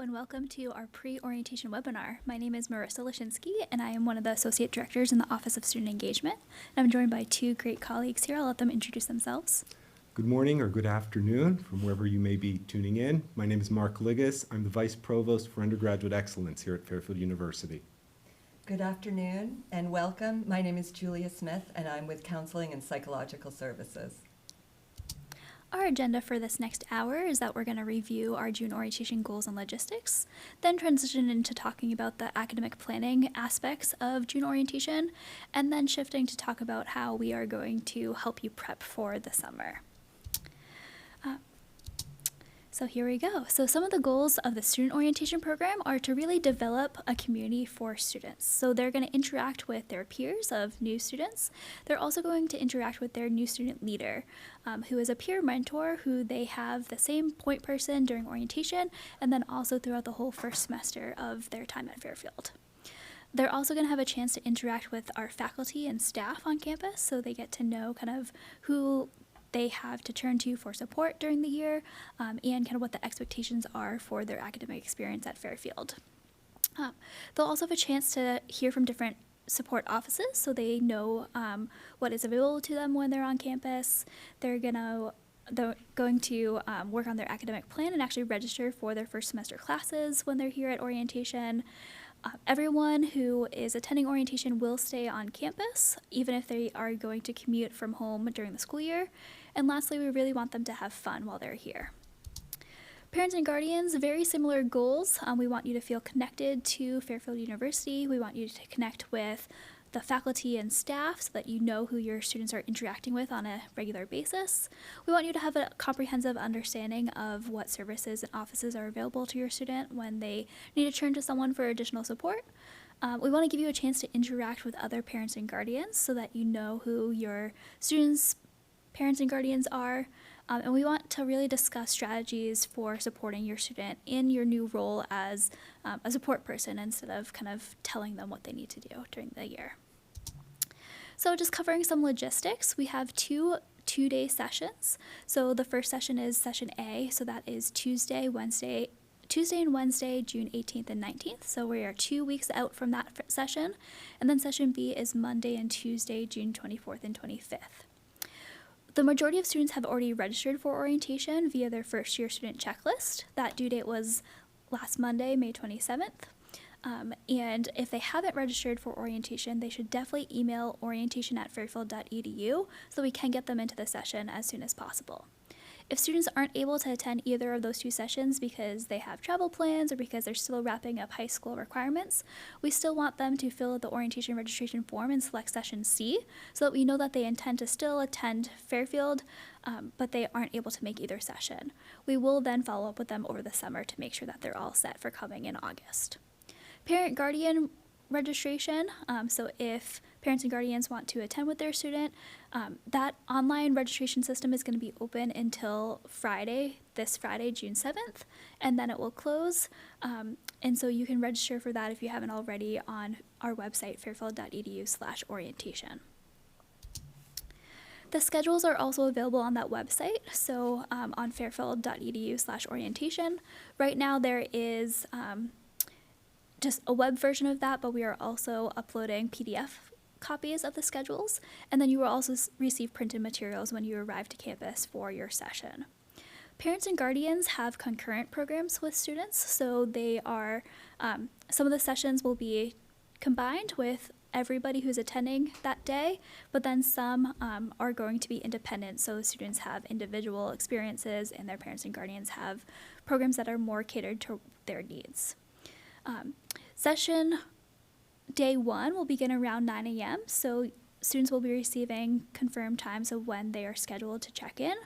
and welcome to our pre-orientation webinar. My name is Marissa Lischinsky, and I am one of the Associate Directors in the Office of Student Engagement. And I'm joined by two great colleagues here. I'll let them introduce themselves. Good morning or good afternoon from wherever you may be tuning in. My name is Mark Ligas. I'm the Vice Provost for Undergraduate Excellence here at Fairfield University. Good afternoon and welcome. My name is Julia Smith and I'm with Counseling and Psychological Services. Our agenda for this next hour is that we're going to review our June orientation goals and logistics, then transition into talking about the academic planning aspects of June orientation, and then shifting to talk about how we are going to help you prep for the summer. So here we go. So some of the goals of the student orientation program are to really develop a community for students. So they're going to interact with their peers of new students. They're also going to interact with their new student leader, who is a peer mentor who they have the same point person during orientation and then also throughout the whole first semester of their time at Fairfield. They're also going to have a chance to interact with our faculty and staff on campus, so they get to know kind of who they have to turn to for support during the year, and kind of what the expectations are for their academic experience at Fairfield. They'll also have a chance to hear from different support offices, so they know what is available to them when they're on campus. They're going to work on their academic plan and actually register for their first semester classes when they're here at orientation. Everyone who is attending orientation will stay on campus, even if they are going to commute from home during the school year. And lastly, we really want them to have fun while they're here. Parents and guardians, very similar goals. We want you to feel connected to Fairfield University. We want you to connect with the faculty and staff so that you know who your students are interacting with on a regular basis. We want you to have a comprehensive understanding of what services and offices are available to your student when they need to turn to someone for additional support. We want to give you a chance to interact with other parents and guardians so that you know who your students' parents and guardians are. And we want to really discuss strategies for supporting your student in your new role as a support person instead of kind of telling them what they need to do during the year. So just covering some logistics, we have two-day sessions. So the first session is session A, so that is Tuesday and Wednesday, June 18th and 19th. So we are 2 weeks out from that session. And then session B is Monday and Tuesday, June 24th and 25th. The majority of students have already registered for orientation via their first year student checklist. That due date was last Monday, May 27th. And if they haven't registered for orientation, they should definitely email orientation@fairfield.edu so we can get them into the session as soon as possible. If students aren't able to attend either of those two sessions because they have travel plans or because they're still wrapping up high school requirements, we still want them to fill out the orientation registration form and select session C so that we know that they intend to still attend Fairfield, but they aren't able to make either session. We will then follow up with them over the summer to make sure that they're all set for coming in August. Parent-guardian registration, so if parents and guardians want to attend with their student, that online registration system is going to be open until this Friday, June 7th, and then it will close. And so you can register for that if you haven't already on our website, fairfield.edu/orientation. The schedules are also available on that website, so on fairfield.edu/orientation. Right now there is just a web version of that, but we are also uploading PDF copies of the schedules, and then you will also receive printed materials when you arrive to campus for your session. Parents and guardians have concurrent programs with students, so they are, some of the sessions will be combined with everybody who's attending that day, but then some are going to be independent, so students have individual experiences and their parents and guardians have programs that are more catered to their needs. Session day 1 will begin around 9 a.m., so students will be receiving confirmed times of when they are scheduled to check in,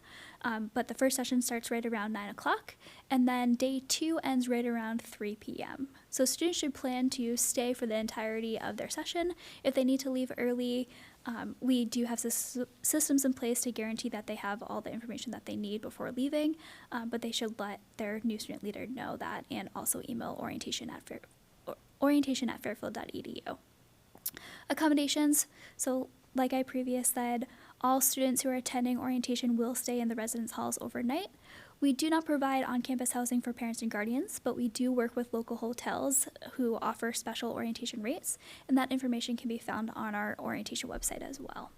but the first session starts right around 9 o'clock, and then day 2 ends right around 3 p.m. So students should plan to stay for the entirety of their session. If they need to leave early, we do have systems in place to guarantee that they have all the information that they need before leaving, but they should let their new student leader know that and also email orientation@fairfield.edu. Accommodations, so like I previously said, all students who are attending orientation will stay in the residence halls overnight. We do not provide on-campus housing for parents and guardians, but we do work with local hotels who offer special orientation rates, and that information can be found on our orientation website as well.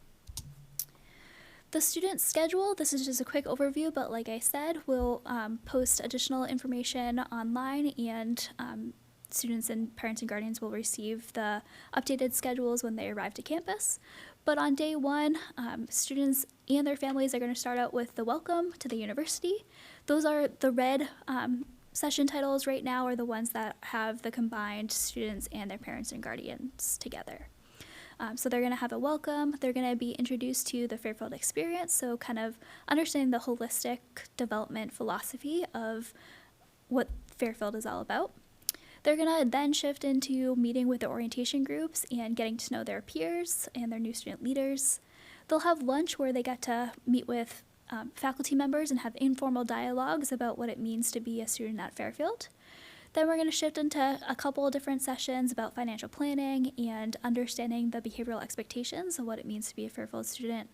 The student schedule, this is just a quick overview, but like I said, we'll post additional information online, and students and parents and guardians will receive the updated schedules when they arrive to campus. But on day one, students and their families are going to start out with the welcome to the university. Those are the red session titles right now are the ones that have the combined students and their parents and guardians together. So they're going to have a welcome. They're going to be introduced to the Fairfield experience, so kind of understanding the holistic development philosophy of what Fairfield is all about. They're going to then shift into meeting with the orientation groups and getting to know their peers and their new student leaders. They'll have lunch where they get to meet with faculty members and have informal dialogues about what it means to be a student at Fairfield. Then we're going to shift into a couple of different sessions about financial planning and understanding the behavioral expectations of what it means to be a Fairfield student.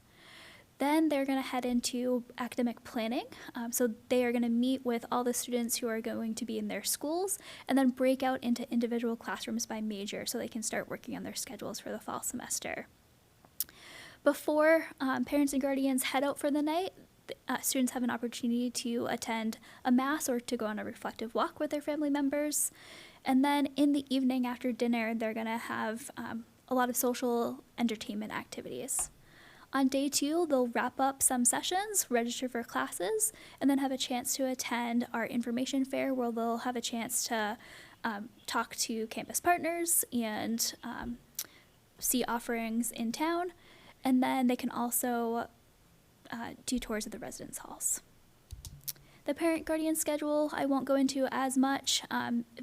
Then they're going to head into academic planning. So they are going to meet with all the students who are going to be in their schools and then break out into individual classrooms by major so they can start working on their schedules for the fall semester. Before parents and guardians head out for the night, students have an opportunity to attend a mass or to go on a reflective walk with their family members. And then in the evening after dinner, they're going to have a lot of social entertainment activities. On day two, they'll wrap up some sessions, register for classes, and then have a chance to attend our information fair where they'll have a chance to talk to campus partners and see offerings in town. And then they can also do tours of the residence halls. The parent-guardian schedule, I won't go into as much,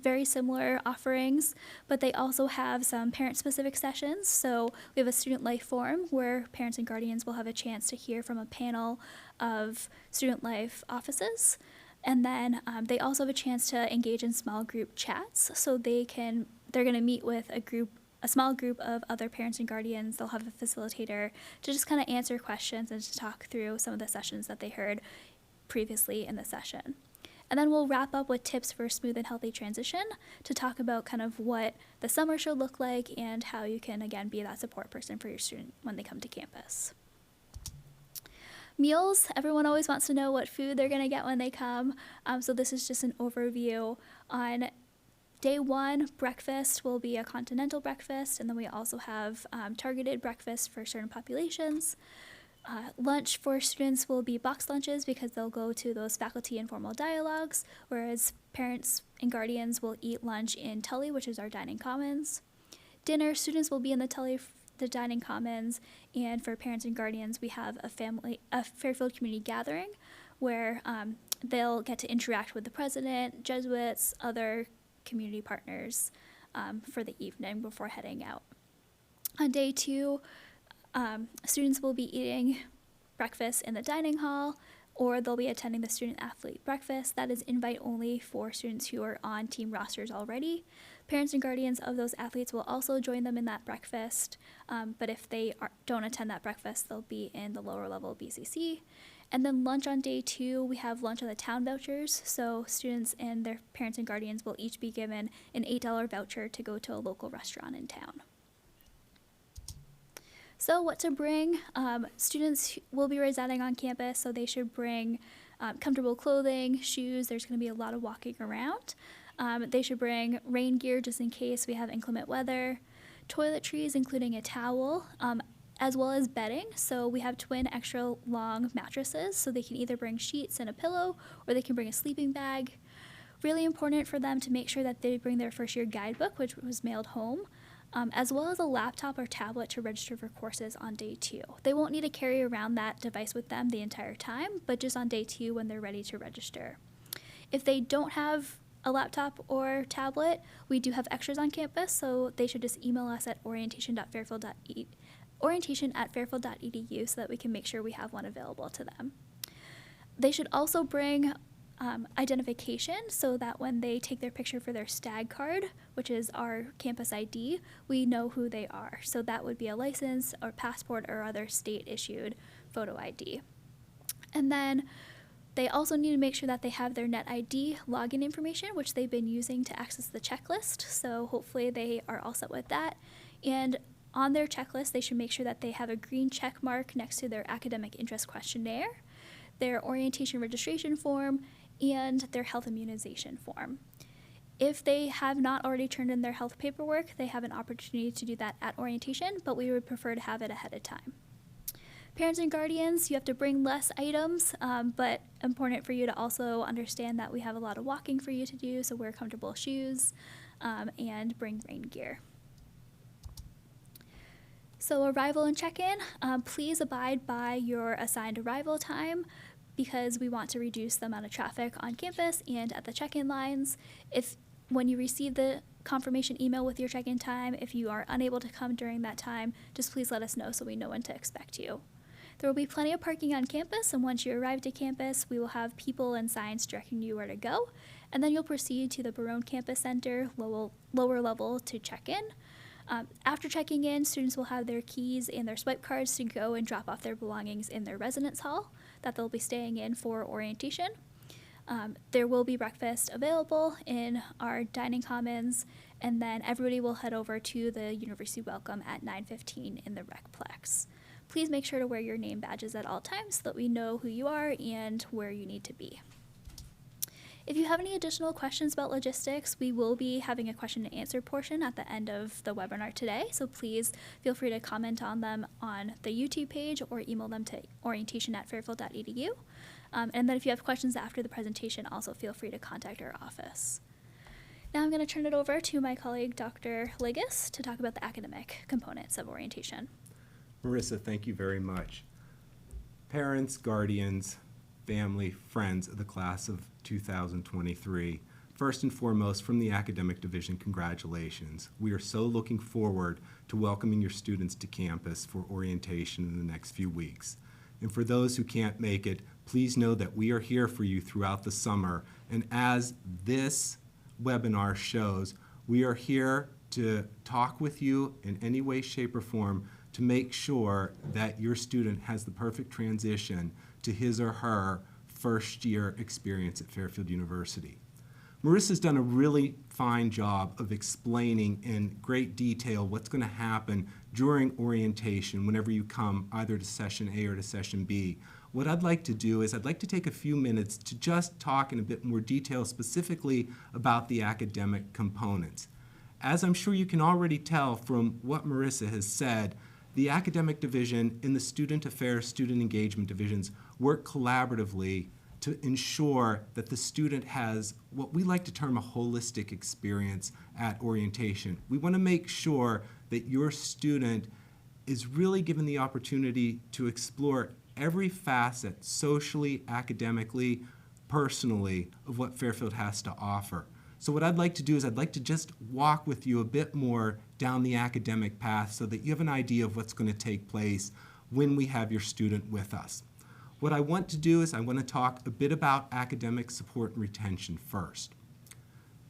very similar offerings, but they also have some parent-specific sessions. So we have a student life forum where parents and guardians will have a chance to hear from a panel of student life offices. And then they also have a chance to engage in small group chats. So they're going to meet with a small group of other parents and guardians. They'll have a facilitator to just kind of answer questions and to talk through some of the sessions that they heard previously in the session. And then we'll wrap up with tips for a smooth and healthy transition to talk about kind of what the summer should look like and how you can, again, be that support person for your student when they come to campus. Meals, everyone always wants to know what food they're going to get when they come. So this is just an overview. On day one, breakfast will be a continental breakfast, and then we also have targeted breakfast for certain populations. Lunch for students will be box lunches because they'll go to those faculty informal dialogues, whereas parents and guardians will eat lunch in Tully, which is our dining commons. Dinner, students will be in the dining commons, and for parents and guardians, we have a Fairfield community gathering where they'll get to interact with the president, Jesuits, other community partners for the evening before heading out. On day two, students will be eating breakfast in the dining hall, or they'll be attending the student athlete breakfast. That is invite only for students who are on team rosters already. Parents and guardians of those athletes will also join them in that breakfast, but if they don't attend that breakfast, they'll be in the lower level BCC. And then lunch on day two, we have lunch on the town vouchers. So students and their parents and guardians will each be given an $8 voucher to go to a local restaurant in town. So what to bring? Students will be residing on campus, so they should bring comfortable clothing, shoes. There's going to be a lot of walking around. They should bring rain gear just in case we have inclement weather, toiletries including a towel, as well as bedding. So we have twin extra long mattresses, so they can either bring sheets and a pillow, or they can bring a sleeping bag. Really important for them to make sure that they bring their first year guidebook, which was mailed home, as well as a laptop or tablet to register for courses on day two. They won't need to carry around that device with them the entire time, but just on day two when they're ready to register. If they don't have a laptop or tablet, we do have extras on campus, so they should just email us at orientation@fairfield.edu so that we can make sure we have one available to them. They should also bring identification so that when they take their picture for their STAG card, which is our campus ID, we know who they are. So that would be a license or passport or other state-issued photo ID. And then They also need to make sure that they have their NetID login information, which they've been using to access the checklist. So hopefully they are all set with that. And on their checklist, they should make sure that they have a green check mark next to their academic interest questionnaire, their orientation registration form, and their health immunization form. If they have not already turned in their health paperwork, they have an opportunity to do that at orientation, but we would prefer to have it ahead of time. Parents and guardians, you have to bring less items, but important for you to also understand that we have a lot of walking for you to do, so wear comfortable shoes and bring rain gear. So arrival and check-in, please abide by your assigned arrival time because we want to reduce the amount of traffic on campus and at the check-in lines. When you receive the confirmation email with your check-in time, if you are unable to come during that time, just please let us know so we know when to expect you. There will be plenty of parking on campus, and once you arrive to campus, we will have people and signs directing you where to go, and then you'll proceed to the Barone Campus Center, lower level, to check in. After checking in, students will have their keys and their swipe cards to go and drop off their belongings in their residence hall that they'll be staying in for orientation. There will be breakfast available in our dining commons, and then everybody will head over to the University Welcome at 9:15 in the Recplex. Please make sure to wear your name badges at all times so that we know who you are and where you need to be. If you have any additional questions about logistics, we will be having a question and answer portion at the end of the webinar today, so please feel free to comment on them on the YouTube page or email them to orientation@fairfield.edu. And then if you have questions after the presentation, also feel free to contact our office. Now I'm going to turn it over to my colleague, Dr. Ligas, to talk about the academic components of orientation. Marissa, thank you very much. Parents, guardians, family, friends of the class of 2023, first and foremost, from the academic division, congratulations. We are so looking forward to welcoming your students to campus for orientation in the next few weeks. And for those who can't make it, please know that we are here for you throughout the summer. And as this webinar shows, we are here to talk with you in any way, shape, or form to make sure that your student has the perfect transition to his or her first year experience at Fairfield University. Marissa's done a really fine job of explaining in great detail what's going to happen during orientation whenever you come either to session A or to session B. What I'd like to do is I'd like to take a few minutes to just talk in a bit more detail specifically about the academic components. As I'm sure you can already tell from what Marissa has said, the academic division and the student affairs, student engagement divisions work collaboratively to ensure that the student has what we like to term a holistic experience at orientation. We want to make sure that your student is really given the opportunity to explore every facet, socially, academically, personally, of what Fairfield has to offer. So what I'd like to do is I'd like to just walk with you a bit more down the academic path so that you have an idea of what's going to take place when we have your student with us. What I want to do is I want to talk a bit about academic support and retention first.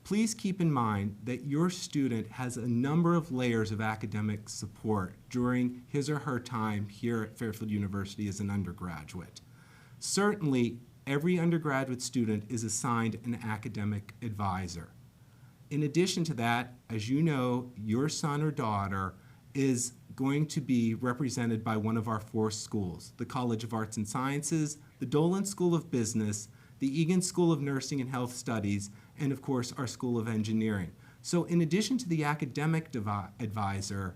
Please keep in mind that your student has a number of layers of academic support during his or her time here at Fairfield University as an undergraduate. Certainly, every undergraduate student is assigned an academic advisor. In addition to that, as you know, your son or daughter is going to be represented by one of our 4 schools, the College of Arts and Sciences, the Dolan School of Business, the Egan School of Nursing and Health Studies, and of course our School of Engineering. So in addition to the academic advisor,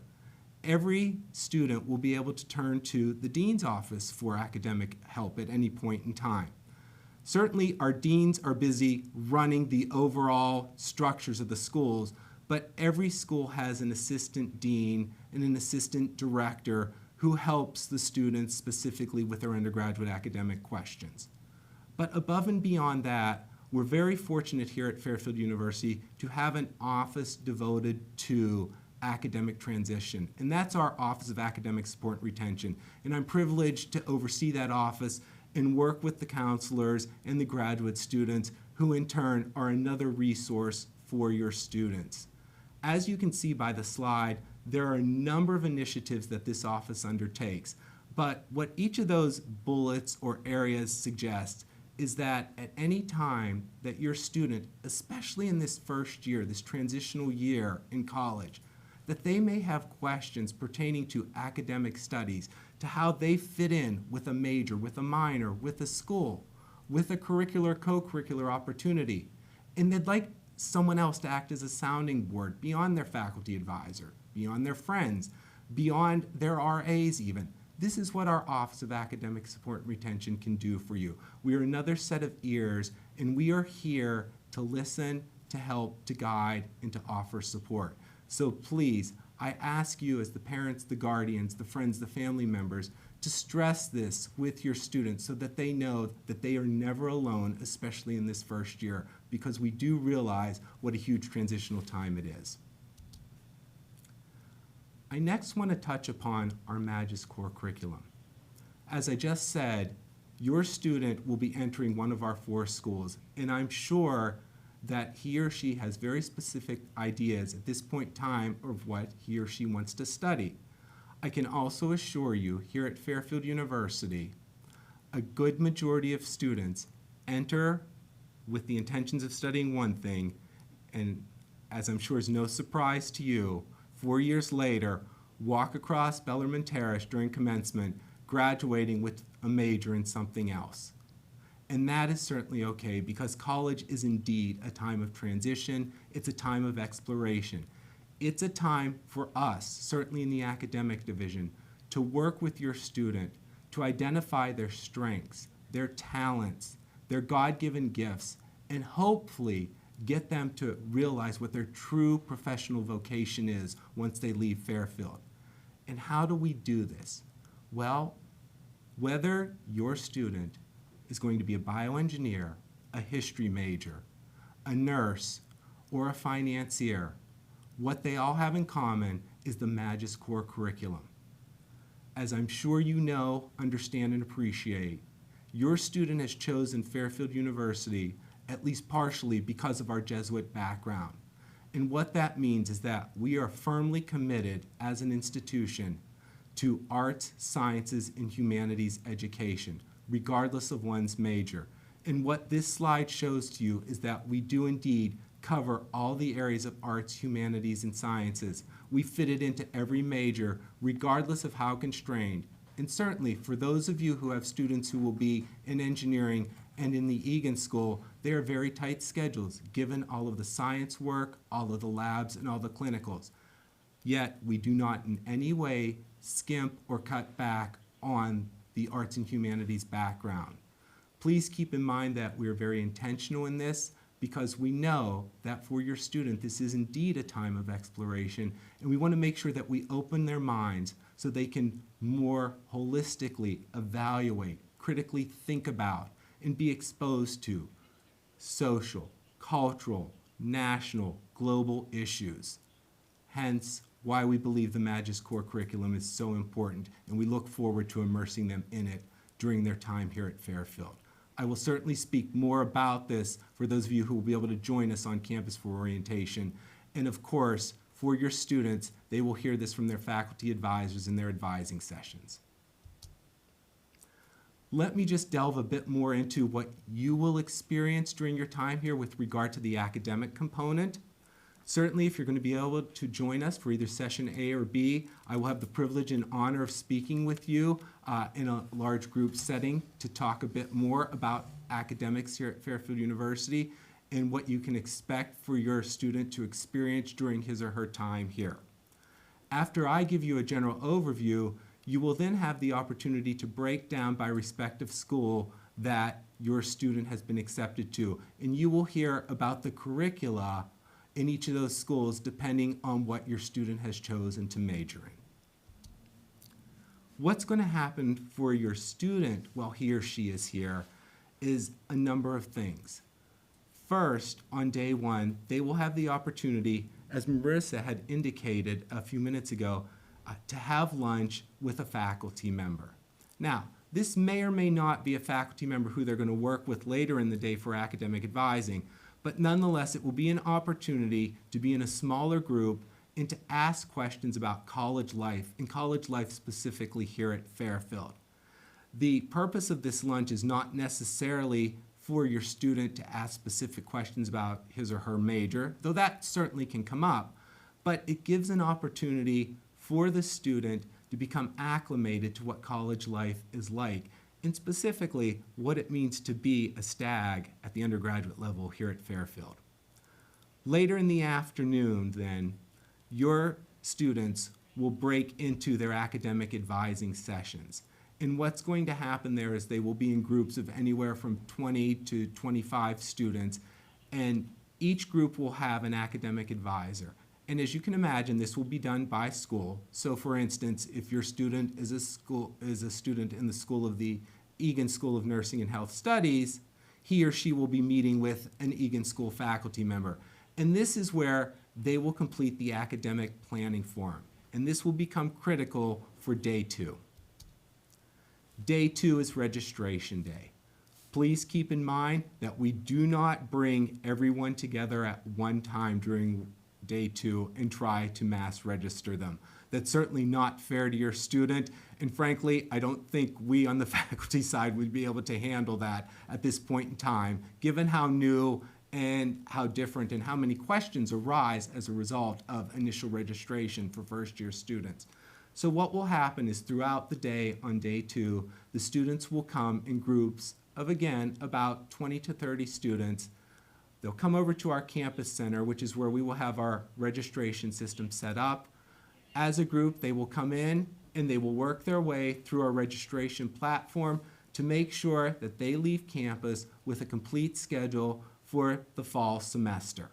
every student will be able to turn to the dean's office for academic help at any point in time. Certainly, our deans are busy running the overall structures of the schools, but every school has an assistant dean and an assistant director who helps the students specifically with their undergraduate academic questions. But above and beyond that, we're very fortunate here at Fairfield University to have an office devoted to academic transition, and that's our Office of Academic Support and Retention. And I'm privileged to oversee that office and work with the counselors and the graduate students who in turn are another resource for your students. As you can see by the slide, there are a number of initiatives that this office undertakes, but what each of those bullets or areas suggests is that at any time that your student, especially in this first year, this transitional year in college, that they may have questions pertaining to academic studies, to how they fit in with a major, with a minor, with a school, with a curricular, co-curricular opportunity, and they'd like someone else to act as a sounding board beyond their faculty advisor, beyond their friends, beyond their RAs even. This is what our Office of Academic Support and Retention can do for you. We are another set of ears, and we are here to listen, to help, to guide, and to offer support. So please, I ask you as the parents, the guardians, the friends, the family members, to stress this with your students so that they know that they are never alone, especially in this first year, because we do realize what a huge transitional time it is. I next want to touch upon our Magis core curriculum. As I just said, your student will be entering one of our 4 schools, and I'm sure that he or she has very specific ideas at this point in time of what he or she wants to study. I can also assure you here at Fairfield University, a good majority of students enter with the intentions of studying one thing, and as I'm sure is no surprise to you, 4 years later, walk across Bellarmine Terrace during commencement, graduating with a major in something else. And that is certainly okay, because college is indeed a time of transition. It's a time of exploration. It's a time for us, certainly in the academic division, to work with your student to identify their strengths, their talents, their God-given gifts, and hopefully get them to realize what their true professional vocation is once they leave Fairfield. And how do we do this? Well, whether your student is going to be a bioengineer, a history major, a nurse, or a financier, what they all have in common is the Magis core curriculum. As I'm sure you know, understand, and appreciate, your student has chosen Fairfield University at least partially because of our Jesuit background. And what that means is that we are firmly committed as an institution to arts, sciences, and humanities education, regardless of one's major. And what this slide shows to you is that we do indeed cover all the areas of arts, humanities, and sciences. We fit it into every major, regardless of how constrained. And certainly for those of you who have students who will be in engineering and in the Egan School, they are very tight schedules, given all of the science work, all of the labs, and all the clinicals. Yet we do not in any way skimp or cut back on the arts and humanities background. Please keep in mind that we are very intentional in this, because we know that for your student, this is indeed a time of exploration, and we want to make sure that we open their minds so they can more holistically evaluate, critically think about, and be exposed to social, cultural, national, global issues. Hence, why we believe the Magis core curriculum is so important, and we look forward to immersing them in it during their time here at Fairfield. I will certainly speak more about this for those of you who will be able to join us on campus for orientation. And of course, for your students, they will hear this from their faculty advisors in their advising sessions. Let me just delve a bit more into what you will experience during your time here with regard to the academic component. Certainly, if you're going to be able to join us for either session A or B, I will have the privilege and honor of speaking with you in a large group setting to talk a bit more about academics here at Fairfield University and what you can expect for your student to experience during his or her time here. After I give you a general overview, you will then have the opportunity to break down by respective school that your student has been accepted to, and you will hear about the curricula in each of those schools depending on what your student has chosen to major in. What's going to happen for your student while he or she is here is a number of things. First, on day one, they will have the opportunity, as Marissa had indicated a few minutes ago, to have lunch with a faculty member. Now, this may or may not be a faculty member who they're going to work with later in the day for academic advising, but nonetheless, it will be an opportunity to be in a smaller group and to ask questions about college life, and college life specifically here at Fairfield. The purpose of this lunch is not necessarily for your student to ask specific questions about his or her major, though that certainly can come up, but it gives an opportunity for the student to become acclimated to what college life is like, and specifically what it means to be a stag at the undergraduate level here at Fairfield. Later in the afternoon, then, your students will break into their academic advising sessions. And what's going to happen there is they will be in groups of anywhere from 20 to 25 students, and each group will have an academic advisor. And as you can imagine, this will be done by school. So for instance, if your student is a student in the school of the Egan School of Nursing and Health Studies, he or she will be meeting with an Egan School faculty member. And this is where they will complete the academic planning form. And this will become critical for day 2. Day 2 is registration day. Please keep in mind that we do not bring everyone together at one time during day 2 and try to mass register them. That's certainly not fair to your student, and frankly, I don't think we on the faculty side would be able to handle that at this point in time, given how new and how different and how many questions arise as a result of initial registration for first-year students. So what will happen is throughout the day on day 2, the students will come in groups of, again, about 20 to 30 students. They'll come over to our campus center, which is where we will have our registration system set up. As a group, they will come in and they will work their way through our registration platform to make sure that they leave campus with a complete schedule for the fall semester.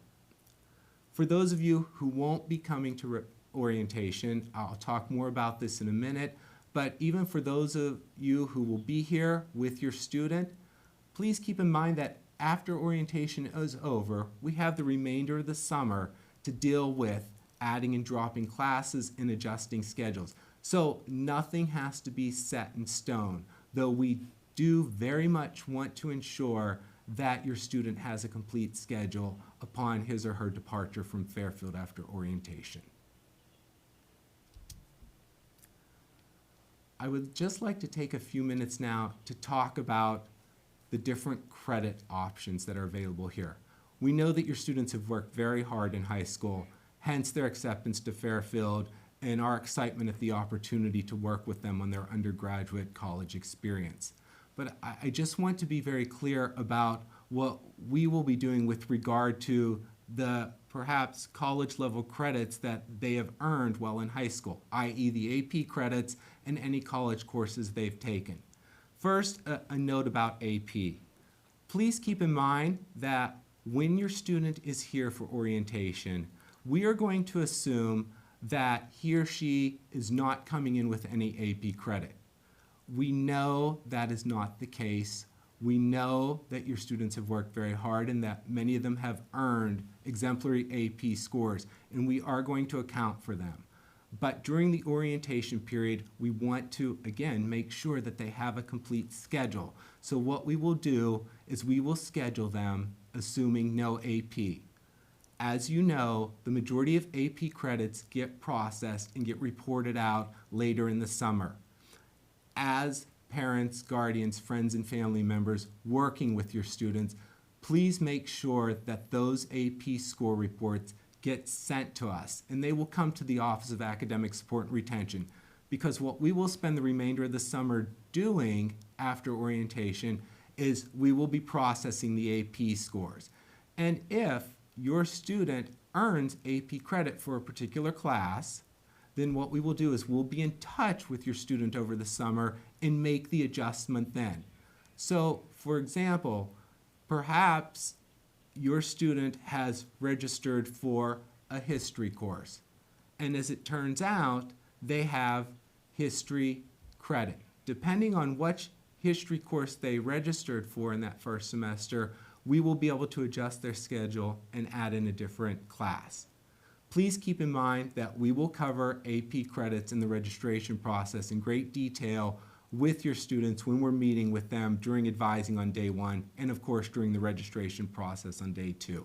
For those of you who won't be coming to orientation, I'll talk more about this in a minute, but even for those of you who will be here with your student, please keep in mind that after orientation is over, we have the remainder of the summer to deal with adding and dropping classes and adjusting schedules. So nothing has to be set in stone, though we do very much want to ensure that your student has a complete schedule upon his or her departure from Fairfield after orientation. I would just like to take a few minutes now to talk about the different credit options that are available here. We know that your students have worked very hard in high school, hence their acceptance to Fairfield and our excitement at the opportunity to work with them on their undergraduate college experience. But I just want to be very clear about what we will be doing with regard to the perhaps college level credits that they have earned while in high school, i.e. the AP credits and any college courses they've taken. First, a note about AP. Please keep in mind that when your student is here for orientation, we are going to assume that he or she is not coming in with any AP credit. We know that is not the case. We know that your students have worked very hard and that many of them have earned exemplary AP scores, and we are going to account for them. But during the orientation period, we want to, again, make sure that they have a complete schedule. So what we will do is we will schedule them assuming no AP. As you know, the majority of AP credits get processed and get reported out later in the summer. As parents, guardians, friends, and family members working with your students, please make sure that those AP score reports get sent to us, and they will come to the Office of Academic Support and Retention, because what we will spend the remainder of the summer doing after orientation is we will be processing the AP scores. And if your student earns AP credit for a particular class, then what we will do is we'll be in touch with your student over the summer and make the adjustment then. So, for example, perhaps your student has registered for a history course, and as it turns out, they have history credit. Depending on which history course they registered for in that first semester, we will be able to adjust their schedule and add in a different class. Please keep in mind that we will cover AP credits in the registration process in great detail with your students when we're meeting with them during advising on day 1 and of course during the registration process on day 2.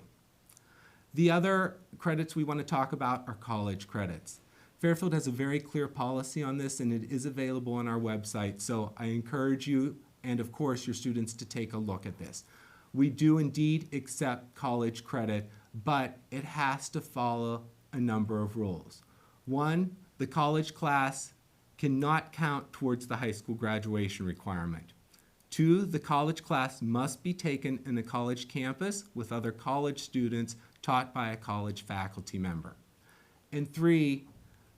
The other credits we want to talk about are college credits. Fairfield has a very clear policy on this and it is available on our website, so I encourage you and of course your students to take a look at this. We do indeed accept college credit, but it has to follow a number of rules. One, the college class cannot count towards the high school graduation requirement. Two, the college class must be taken in the college campus with other college students taught by a college faculty member. And three,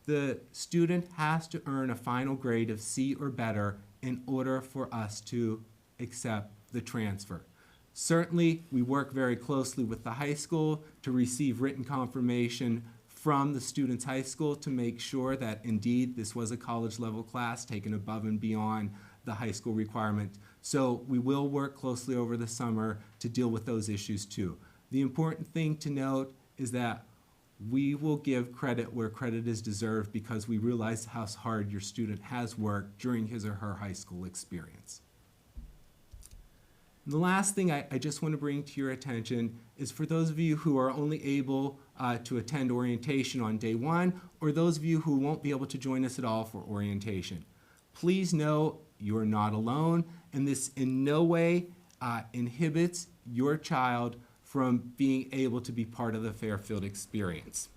the student has to earn a final grade of C or better in order for us to accept the transfer. Certainly, we work very closely with the high school to receive written confirmation from the student's high school to make sure that indeed this was a college level class taken above and beyond the high school requirement. So we will work closely over the summer to deal with those issues too. The important thing to note is that we will give credit where credit is deserved because we realize how hard your student has worked during his or her high school experience. The last thing I just want to bring to your attention is for those of you who are only able to attend orientation on day one, or those of you who won't be able to join us at all for orientation. Please know you're not alone, and this in no way inhibits your child from being able to be part of the Fairfield experience.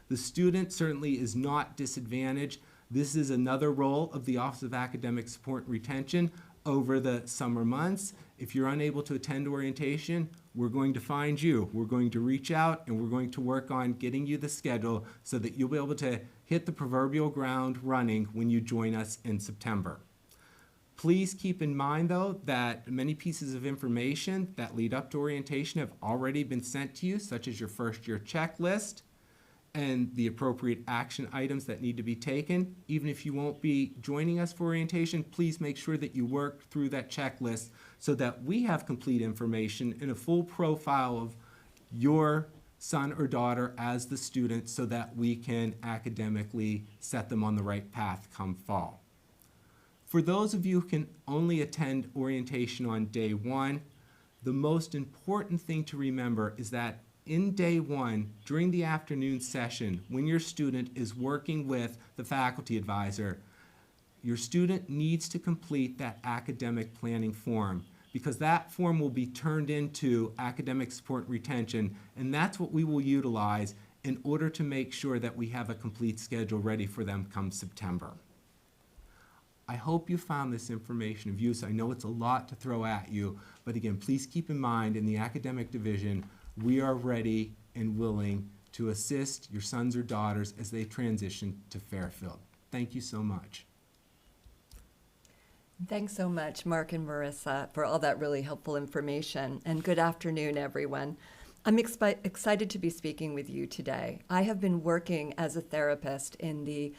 The student certainly is not disadvantaged. This is another role of the Office of Academic Support and Retention over the summer months. If you're unable to attend orientation, we're going to find you. We're going to reach out and we're going to work on getting you the schedule so that you'll be able to hit the proverbial ground running when you join us in September. Please keep in mind, though, that many pieces of information that lead up to orientation have already been sent to you, such as your first year checklist and the appropriate action items that need to be taken. Even if you won't be joining us for orientation, please make sure that you work through that checklist so that we have complete information and a full profile of your son or daughter as the student so that we can academically set them on the right path come fall. For those of you who can only attend orientation on day one, the most important thing to remember is that in day one, during the afternoon session, when your student is working with the faculty advisor, your student needs to complete that academic planning form because that form will be turned into academic support and retention, and that's what we will utilize in order to make sure that we have a complete schedule ready for them come September. I hope you found this information of use. I know it's a lot to throw at you, but again, please keep in mind in the academic division, we are ready and willing to assist your sons or daughters as they transition to Fairfield. Thank you so much. Thanks so much, Mark and Marissa, for all that really helpful information. And good afternoon, everyone. I'm excited to be speaking with you today. I have been working as a therapist in the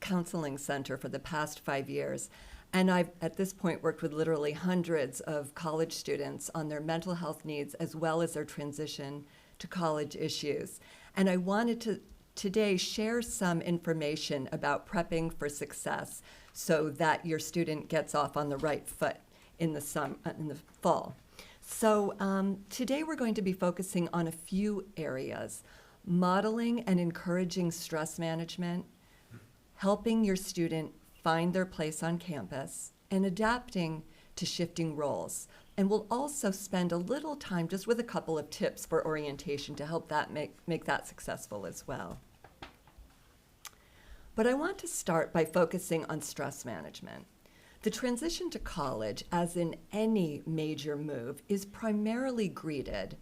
counseling center for the past 5 years. And I've, at this point, worked with literally hundreds of college students on their mental health needs as well as their transition to college issues. And I wanted to today share some information about prepping for success so that your student gets off on the right foot in the fall. So today we're going to be focusing on a few areas: modeling and encouraging stress management, helping your student find their place on campus, and adapting to shifting roles. And we'll also spend a little time just with a couple of tips for orientation to help that make that successful as well. But I want to start by focusing on stress management. The transition to college, as in any major move, is primarily greeted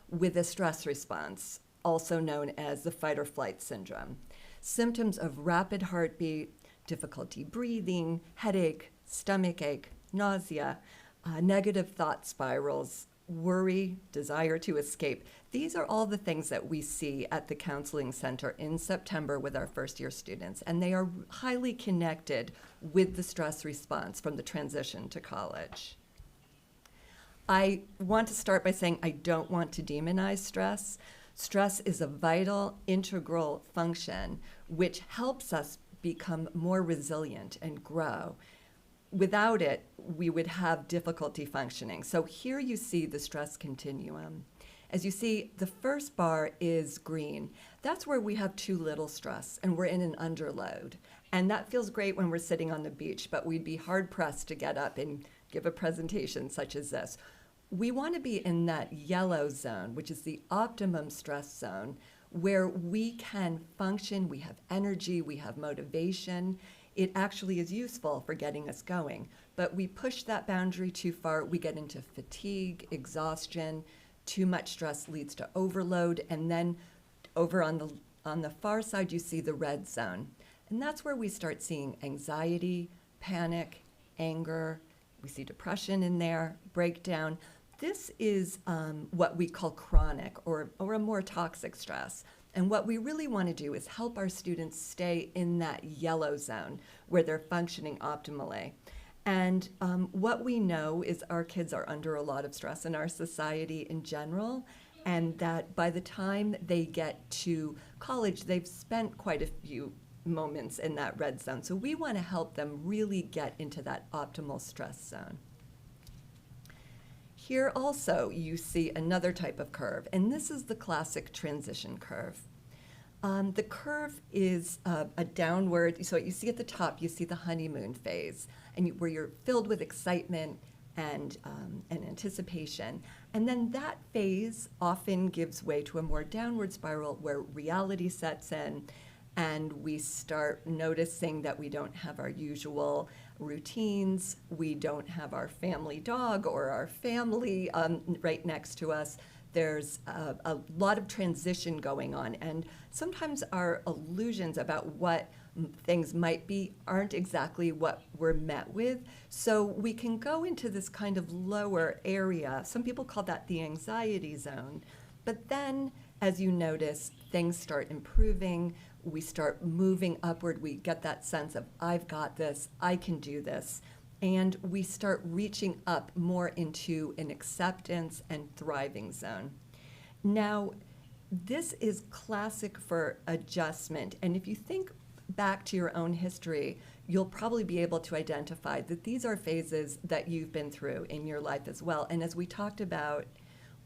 with a stress response, also known as the fight or flight syndrome. Symptoms of rapid heartbeat, difficulty breathing, headache, stomach ache, nausea, negative thought spirals, worry, desire to escape. These are all the things that we see at the counseling center in September with our first year students, and they are highly connected with the stress response from the transition to college. I want to start by saying I don't want to demonize stress. Stress is a vital, integral function which helps us become more resilient and grow. Without it, we would have difficulty functioning. So here you see the stress continuum. As you see, the first bar is green. That's where we have too little stress and we're in an underload. And that feels great when we're sitting on the beach, but we'd be hard pressed to get up and give a presentation such as this. We want to be in that yellow zone, which is the optimum stress zone, where we can function, we have energy, we have motivation. It actually is useful for getting us going. But we push that boundary too far, we get into fatigue, exhaustion, too much stress leads to overload, and then over on the far side you see the red zone. And that's where we start seeing anxiety, panic, anger, we see depression in there, breakdown. This is what we call chronic or a more toxic stress. And what we really want to do is help our students stay in that yellow zone where they're functioning optimally. And what we know is our kids are under a lot of stress in our society in general, and that by the time they get to college, they've spent quite a few moments in that red zone. So we want to help them really get into that optimal stress zone. Here also you see another type of curve, and this is the classic transition curve. The curve is a downward, so you see at the top, you see the honeymoon phase, and where you're filled with excitement and anticipation. And then that phase often gives way to a more downward spiral where reality sets in, and we start noticing that we don't have our usual routines, we don't have our family dog or our family right next to us. There's a lot of transition going on, and sometimes our illusions about what things might be aren't exactly what we're met with. So we can go into this kind of lower area. Some people call that the anxiety zone. But then, as you notice, things start improving. We start moving upward. We get that sense of, I've got this, I can do this. And we start reaching up more into an acceptance and thriving zone. Now, this is classic for adjustment. And if you think back to your own history, you'll probably be able to identify that these are phases that you've been through in your life as well. And as we talked about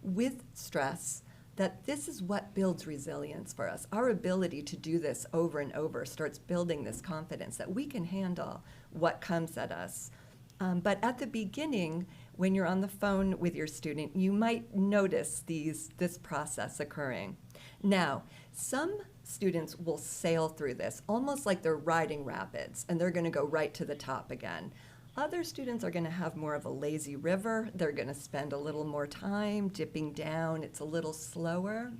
with stress, that this is what builds resilience for us. Our ability to do this over and over starts building this confidence that we can handle what comes at us. But at the beginning, when you're on the phone with your student, you might notice this process occurring. Now, some students will sail through this, almost like they're riding rapids, and they're going to go right to the top again. Other students are going to have more of a lazy river. They're going to spend a little more time dipping down. It's a little slower.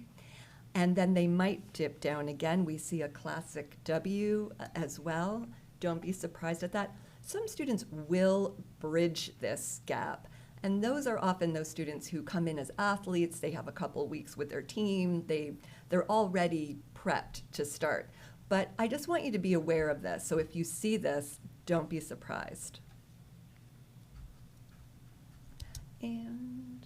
And then they might dip down again. We see a classic W as well. Don't be surprised at that. Some students will bridge this gap. And those are often those students who come in as athletes. They have a couple weeks with their team. They're already prepped to start. But I just want you to be aware of this. So if you see this, don't be surprised. And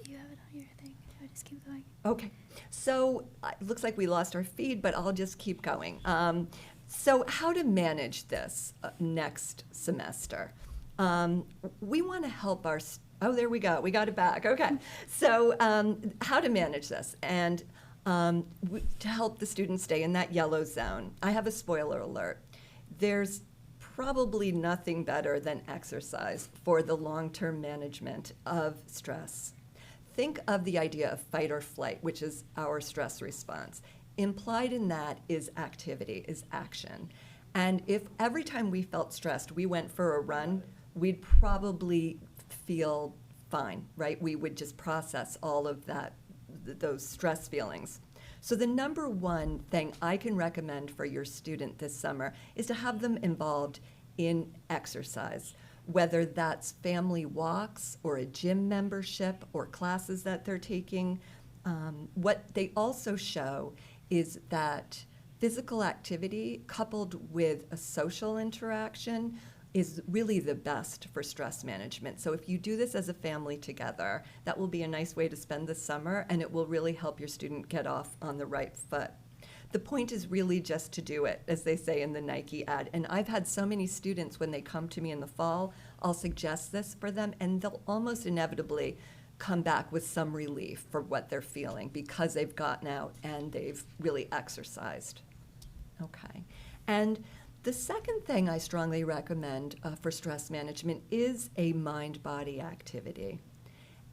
you have it on your thing. I just keep going. okay, so it looks like we lost our feed, but I'll just keep going. So how to manage this next semester? We want to help our, oh, there we go, we got it back, okay. So how to manage this, and to help the students stay in that yellow zone. I have a spoiler alert. There's probably nothing better than exercise for the long-term management of stress. Think of the idea of fight or flight, which is our stress response. Implied in that is activity, is action. And if every time we felt stressed, we went for a run, we'd probably feel fine, right? We would just process all of that, those stress feelings. So the number one thing I can recommend for your student this summer is to have them involved in exercise, whether that's family walks or a gym membership or classes that they're taking. What they also show is that physical activity coupled with a social interaction is really the best for stress management. So if you do this as a family together, that will be a nice way to spend the summer, and it will really help your student get off on the right foot. The point is really just to do it, as they say in the Nike ad. And I've had so many students, when they come to me in the fall, I'll suggest this for them, and they'll almost inevitably come back with some relief for what they're feeling because they've gotten out and they've really exercised. Okay. And The second thing I strongly recommend for stress management is a mind-body activity.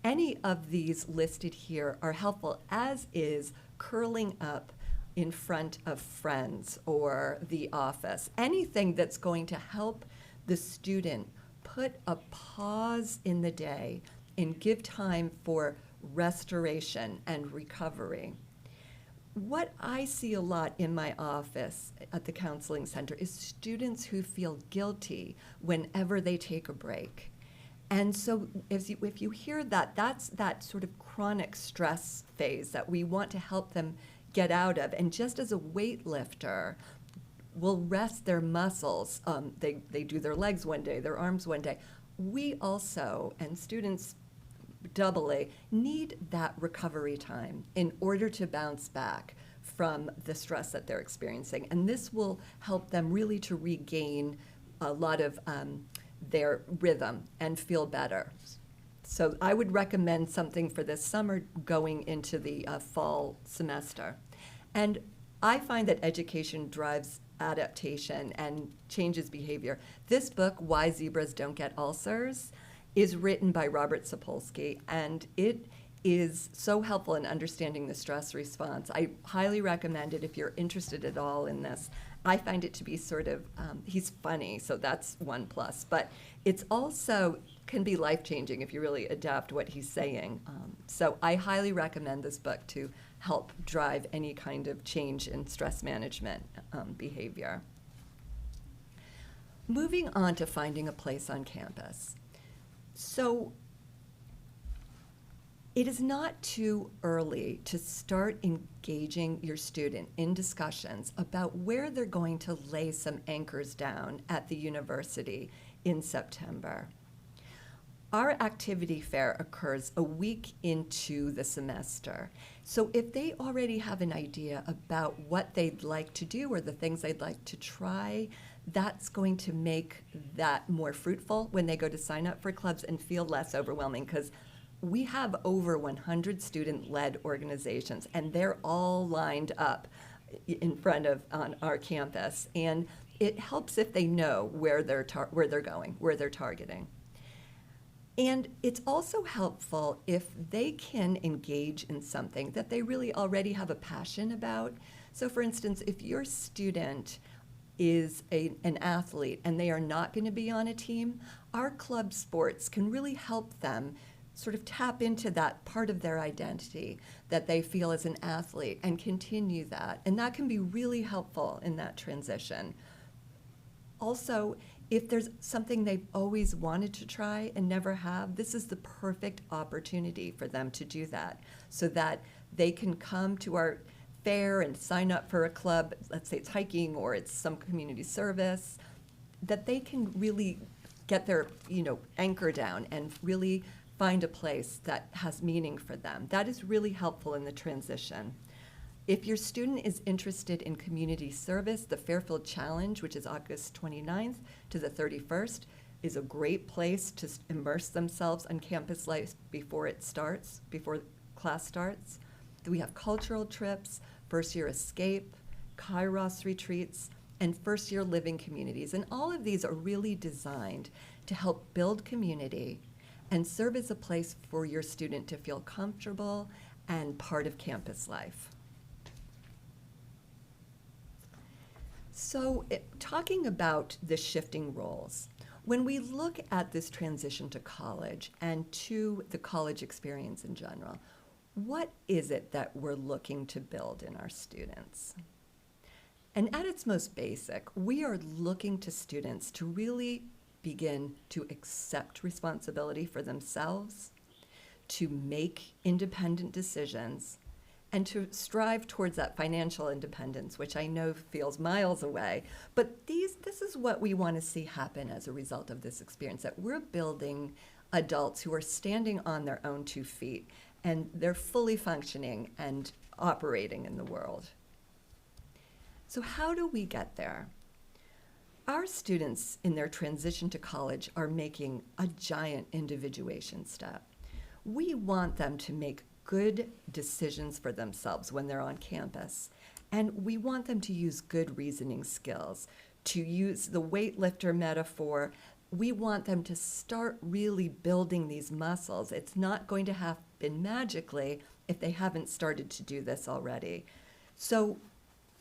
Any of these listed here are helpful, as is curling up in front of friends or the office. Anything that's going to help the student put a pause in the day and give time for restoration and recovery. What I see a lot in my office at the counseling center is students who feel guilty whenever they take a break. And so if you hear that, that's that sort of chronic stress phase that we want to help them get out of. And just as a weightlifter will rest their muscles, they do their legs one day, their arms one day, we also, and students doubly, need that recovery time in order to bounce back from the stress that they're experiencing. And this will help them really to regain a lot of their rhythm and feel better. So I would recommend something for this summer going into the fall semester. And I find that education drives adaptation and changes behavior. This book, Why Zebras Don't Get Ulcers, is written by Robert Sapolsky, and it is so helpful in understanding the stress response. I highly recommend it if you're interested at all in this. I find it to be sort of, he's funny, so that's one plus, but it's also can be life-changing if you really adapt what he's saying. So I highly recommend this book to help drive any kind of change in stress management behavior. Moving on to finding a place on campus. So it is not too early to start engaging your student in discussions about where they're going to lay some anchors down at the university in September. Our activity fair occurs a week into the semester. So if they already have an idea about what they'd like to do or the things they'd like to try, that's going to make that more fruitful when they go to sign up for clubs and feel less overwhelming, because we have over 100 student-led organizations, and they're all lined up in front of on our campus. And it helps if they know where they're going, where they're targeting. And it's also helpful if they can engage in something that they really already have a passion about. So for instance, if your student is an athlete and they are not going to be on a team, our club sports can really help them sort of tap into that part of their identity that they feel as an athlete and continue that. And that can be really helpful in that transition. Also, if there's something they've always wanted to try and never have, this is the perfect opportunity for them to do that, so that they can come to our fair and sign up for a club, let's say it's hiking or it's some community service, that they can really get their anchor down and really find a place that has meaning for them. That is really helpful in the transition. If your student is interested in community service, the Fairfield Challenge, which is August 29th to the 31st, is a great place to immerse themselves on campus life before class starts. We have cultural trips, first-year escape, Kairos retreats, and first-year living communities. And all of these are really designed to help build community and serve as a place for your student to feel comfortable and part of campus life. So talking about the shifting roles, when we look at this transition to college and to the college experience in general, what is it that we're looking to build in our students? And at its most basic, we are looking to students to really begin to accept responsibility for themselves, to make independent decisions, and to strive towards that financial independence, which I know feels miles away. But this is what we want to see happen as a result of this experience, that we're building adults who are standing on their own 2 feet, and they're fully functioning and operating in the world. So how do we get there? Our students in their transition to college are making a giant individuation step. We want them to make good decisions for themselves when they're on campus, and we want them to use good reasoning skills To use the weightlifter metaphor, we want them to start really building these muscles. It's not going to happen magically if they haven't started to do this already. So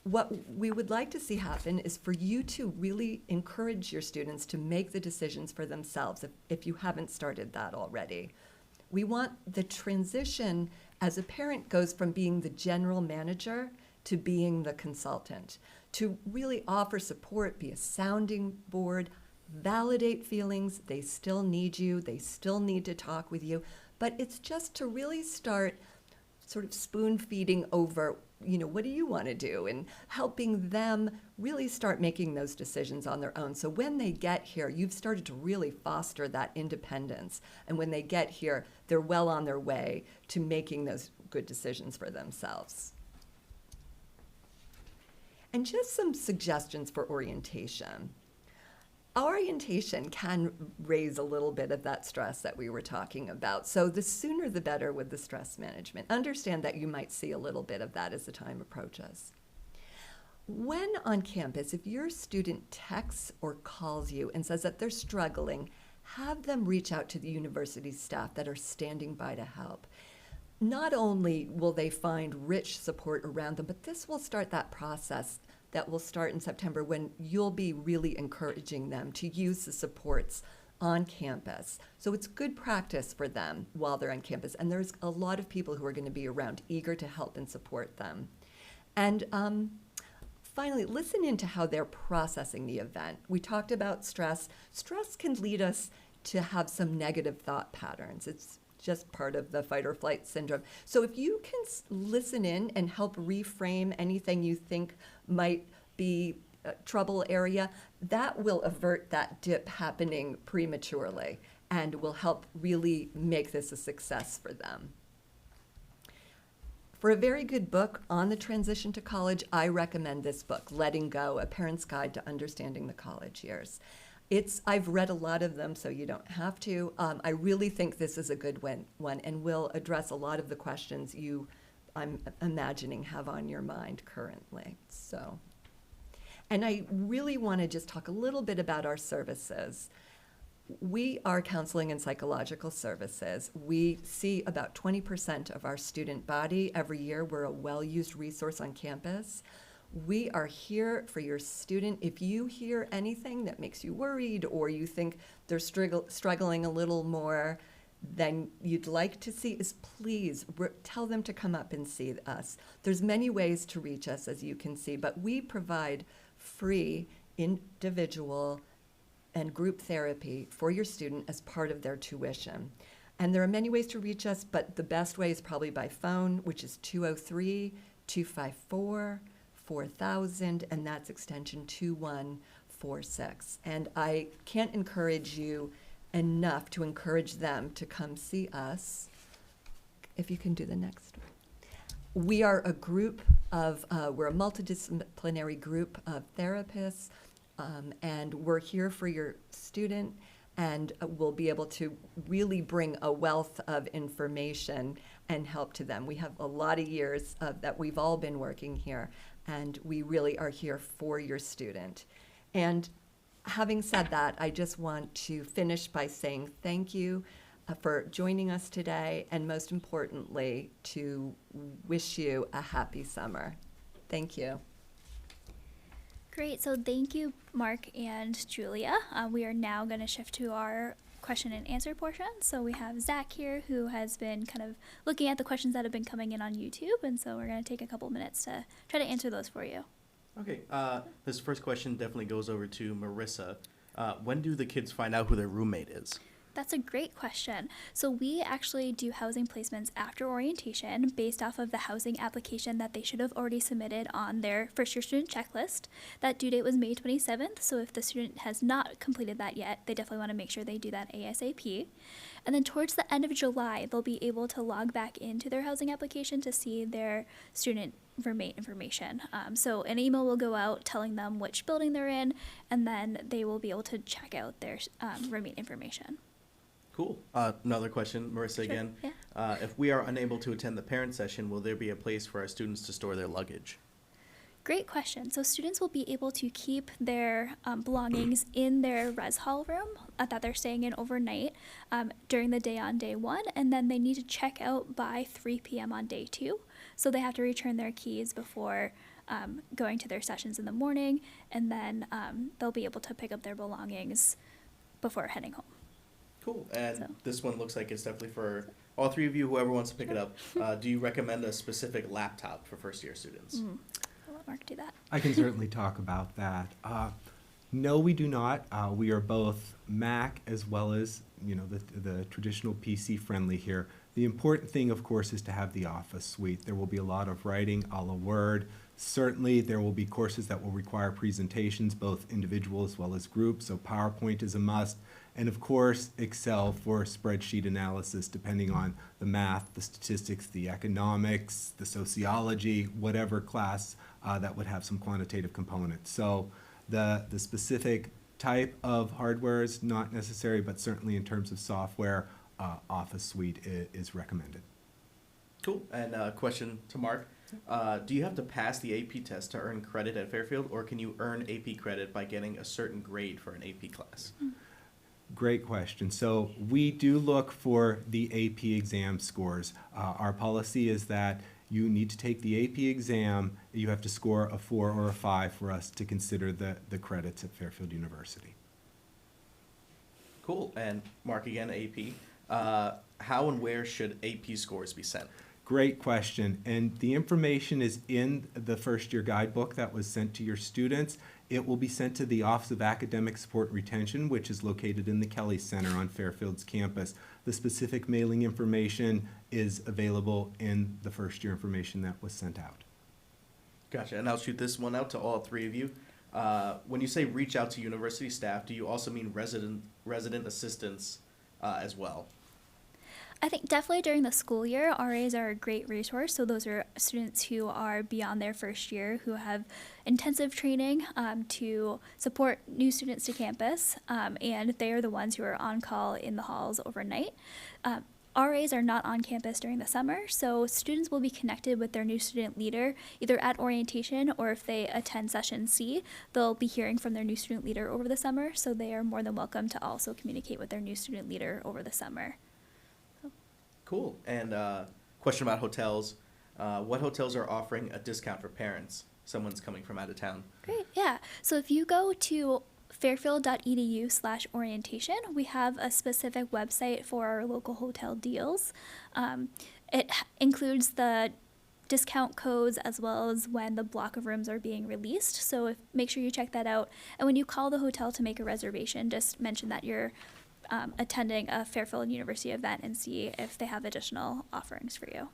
what we would like to see happen is for you to really encourage your students to make the decisions for themselves if you haven't started that already. We want the transition as a parent goes from being the general manager to being the consultant, to really offer support, be a sounding board, validate feelings. They still need you. They still need to talk with you. But it's just to really start sort of spoon feeding over, what do you want to do? And helping them really start making those decisions on their own. So when they get here, you've started to really foster that independence. And when they get here, they're well on their way to making those good decisions for themselves. And just some suggestions for orientation. Orientation can raise a little bit of that stress that we were talking about. So the sooner the better with the stress management. Understand that you might see a little bit of that as the time approaches. When on campus, if your student texts or calls you and says that they're struggling, have them reach out to the university staff that are standing by to help. Not only will they find rich support around them, but this will start that process that will start in September when you'll be really encouraging them to use the supports on campus. So it's good practice for them while they're on campus. And there's a lot of people who are going to be around eager to help and support them. And finally, listen into how they're processing the event. We talked about stress. Stress can lead us to have some negative thought patterns. It's just part of the fight or flight syndrome. So if you can listen in and help reframe anything you think might be a trouble area, that will avert that dip happening prematurely and will help really make this a success for them. For a very good book on the transition to college, I recommend this book, Letting Go, A Parent's Guide to Understanding the College Years. I've read a lot of them, so you don't have to. I really think this is a good one and will address a lot of the questions I'm imagining, have on your mind currently. And I really want to just talk a little bit about our services. We are counseling and psychological services. We see about 20% of our student body every year. We're a well-used resource on campus. We are here for your student. If you hear anything that makes you worried or you think they're struggling a little more than you'd like to see, is please tell them to come up and see us. There's many ways to reach us, as you can see, but we provide free individual and group therapy for your student as part of their tuition. And there are many ways to reach us, but the best way is probably by phone, which is 203-254-4000, and that's extension 2146. And I can't encourage you enough to encourage them to come see us. If you can do the next one. We are a group of, we're a multidisciplinary group of therapists, and we're here for your student, and we'll be able to really bring a wealth of information and help to them. We have a lot of years that we've all been working here, and we really are here for your student. And having said that, I just want to finish by saying thank you for joining us today, and most importantly, to wish you a happy summer. Thank you. Great. So thank you, Mark and Julia. We are now going to shift to our question and answer portion. So we have Zach here, who has been kind of looking at the questions that have been coming in on YouTube, and so we're going to take a couple minutes to try to answer those for you. Okay. This first question definitely goes over to Marissa. When do the kids find out who their roommate is? That's a great question. So we actually do housing placements after orientation based off of the housing application that they should have already submitted on their first year student checklist. That due date was May 27th, so if the student has not completed that yet, they definitely want to make sure they do that ASAP. And then towards the end of July, they'll be able to log back into their housing application to see their student roommate information. So an email will go out telling them which building they're in, and then they will be able to check out their roommate information. Cool. Another question, Marissa, Sure. again. Yeah. If we are unable to attend the parent session, will there be a place for our students to store their luggage? Great question. So students will be able to keep their belongings in their res hall room that they're staying in overnight during the day on day 1, and then they need to check out by 3 p.m. on day 2. So they have to return their keys before going to their sessions in the morning, and then they'll be able to pick up their belongings before heading home. Cool. And So- this one looks like it's definitely for all three of you, whoever wants to pick it up. Do you recommend a specific laptop for first-year students? I'll let Mark do that. I can certainly talk about that. No, we do not. We are both Mac as well as, the traditional PC friendly here. The important thing, of course, is to have the Office suite. There will be a lot of writing a la Word. Certainly, there will be courses that will require presentations, both individual as well as group, so PowerPoint is a must. And of course, Excel for spreadsheet analysis, depending on the math, the statistics, the economics, the sociology, whatever class that would have some quantitative components. So the specific type of hardware is not necessary, but certainly in terms of software, Office Suite is recommended. Cool. And a question to Mark. Do you have to pass the AP test to earn credit at Fairfield, or can you earn AP credit by getting a certain grade for an AP class? Great question. So we do look for the AP exam scores. Our policy is that you need to take the AP exam. You have to score a 4 or a 5 for us to consider the credits at Fairfield University. Cool. And Mark, again, AP. How and where should AP scores be sent? Great question. And the information is in the first year guidebook that was sent to your students. It will be sent to the Office of Academic Support and Retention, which is located in the Kelly Center on Fairfield's campus. The specific mailing information is available in the first year information that was sent out. Gotcha. And I'll shoot this one out to all three of you. When you say reach out to university staff, do you also mean resident assistants as well? I think definitely during the school year, RAs are a great resource. So those are students who are beyond their first year, who have intensive training to support new students to campus, and they are the ones who are on call in the halls overnight. RAs are not on campus during the summer, so students will be connected with their new student leader either at orientation, or if they attend session C, they'll be hearing from their new student leader over the summer, so they are more than welcome to also communicate with their new student leader over the summer. Cool. And question about hotels. What hotels are offering a discount for parents? Someone's coming from out of town. Great, yeah. So if you go to fairfield.edu/orientation, we have a specific website for our local hotel deals. It includes the discount codes as well as when the block of rooms are being released. So make sure you check that out. And when you call the hotel to make a reservation, just mention that you're attending a Fairfield University event and see if they have additional offerings for you.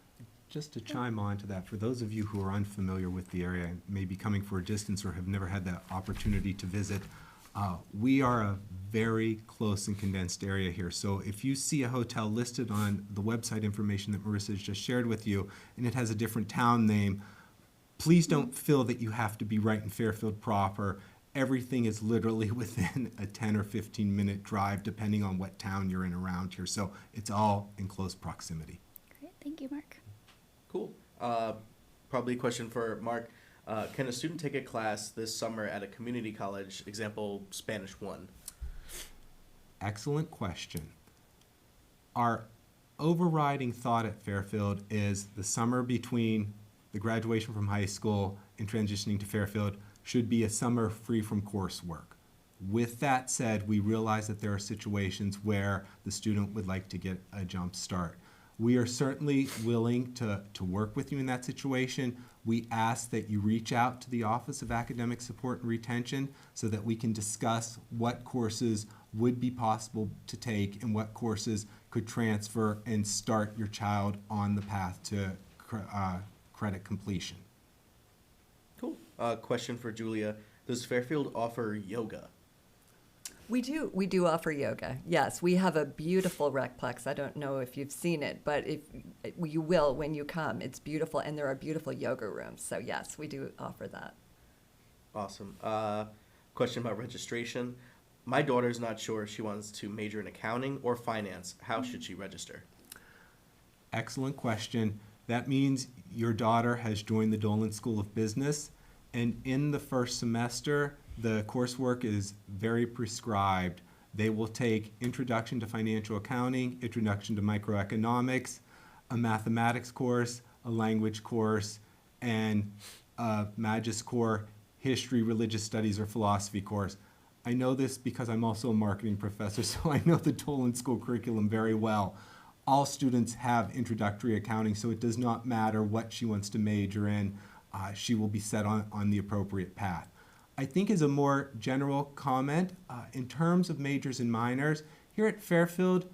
Just to chime on to that, for those of you who are unfamiliar with the area, maybe coming for a distance or have never had the opportunity to visit, we are a very close and condensed area here. So if you see a hotel listed on the website information that Marissa has just shared with you, and it has a different town name, please don't feel that you have to be right in Fairfield proper. Everything is literally within a 10 or 15 minute drive, depending on what town you're in around here. So it's all in close proximity. Great, thank you, Mark. Cool. Probably a question for Mark. Can a student take a class this summer at a community college, example, Spanish 1? Excellent question. Our overriding thought at Fairfield is the summer between the graduation from high school and transitioning to Fairfield should be a summer free from coursework. With that said, we realize that there are situations where the student would like to get a jump start. We are certainly willing to work with you in that situation. We ask that you reach out to the Office of Academic Support and Retention so that we can discuss what courses would be possible to take and what courses could transfer and start your child on the path to credit completion. Cool. Question for Julia. Does Fairfield offer yoga? We do offer yoga. Yes, we have a beautiful recplex. I don't know if you've seen it, but if you will when you come. It's beautiful, and there are beautiful yoga rooms. So yes, we do offer that. Awesome. Question about registration. My daughter's not sure if she wants to major in accounting or finance. How should she register? Excellent question. That means your daughter has joined the Dolan School of Business. And in the first semester, the coursework is very prescribed. They will take Introduction to Financial Accounting, Introduction to Microeconomics, a mathematics course, a language course, and a Magis Core History, Religious Studies, or Philosophy course. I know this because I'm also a marketing professor, so I know the Dolan School curriculum very well. All students have introductory accounting, so it does not matter what she wants to major in. She will be set on the appropriate path. I think as a more general comment, in terms of majors and minors, here at Fairfield,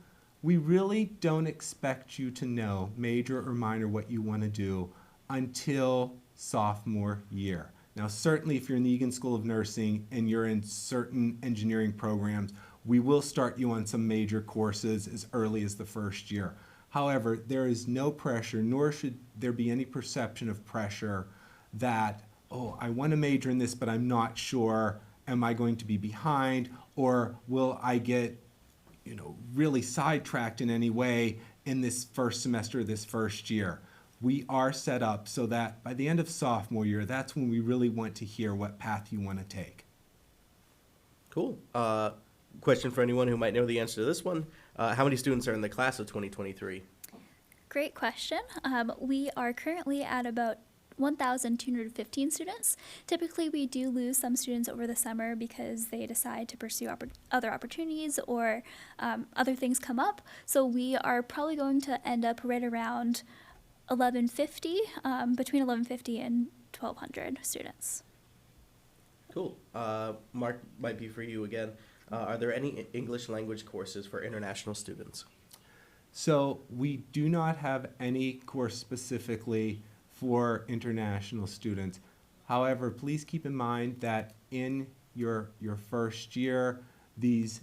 we really don't expect you to know, major or minor, what you want to do until sophomore year. Now, certainly if you're in the Egan School of Nursing and you're in certain engineering programs, we will start you on some major courses as early as the first year. However, there is no pressure, nor should there be any perception of pressure that, oh, I want to major in this, but I'm not sure, am I going to be behind, or will I get, really sidetracked in any way in this first semester, this first year. We are set up so that by the end of sophomore year, that's when we really want to hear what path you want to take. Cool. Question for anyone who might know the answer to this one. How many students are in the class of 2023? Great question. We are currently at about 1,215 students. Typically, we do lose some students over the summer because they decide to pursue other opportunities or other things come up. So we are probably going to end up right around 1150, between 1150 and 1,200 students. Cool. Mark, might be for you again. Are there any English language courses for international students? So we do not have any course specifically for international students. However, please keep in mind that in your first year, these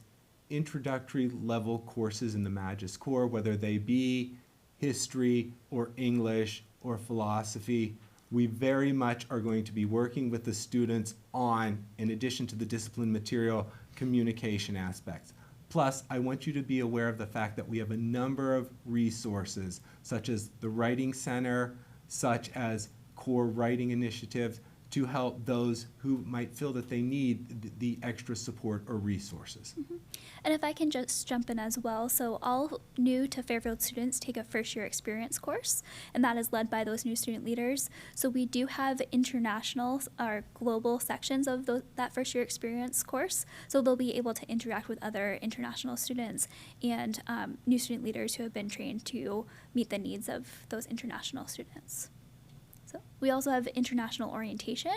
introductory level courses in the Magis Core, whether they be history or English or philosophy, we very much are going to be working with the students on, in addition to the discipline material, communication aspects. Plus, I want you to be aware of the fact that we have a number of resources, such as the Writing Center, such as core writing initiatives, to help those who might feel that they need the extra support or resources. Mm-hmm. And if I can just jump in as well, so all new to Fairfield students take a first year experience course, and that is led by those new student leaders. So we do have international or global sections of that first year experience course, so they'll be able to interact with other international students and new student leaders who have been trained to meet the needs of those international students. So we also have international orientation,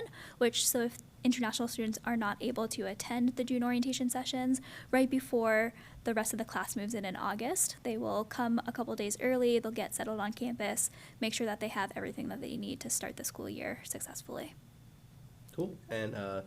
so if international students are not able to attend the June orientation sessions, right before the rest of the class moves in August, they will come a couple days early, they'll get settled on campus, make sure that they have everything that they need to start the school year successfully. Cool. And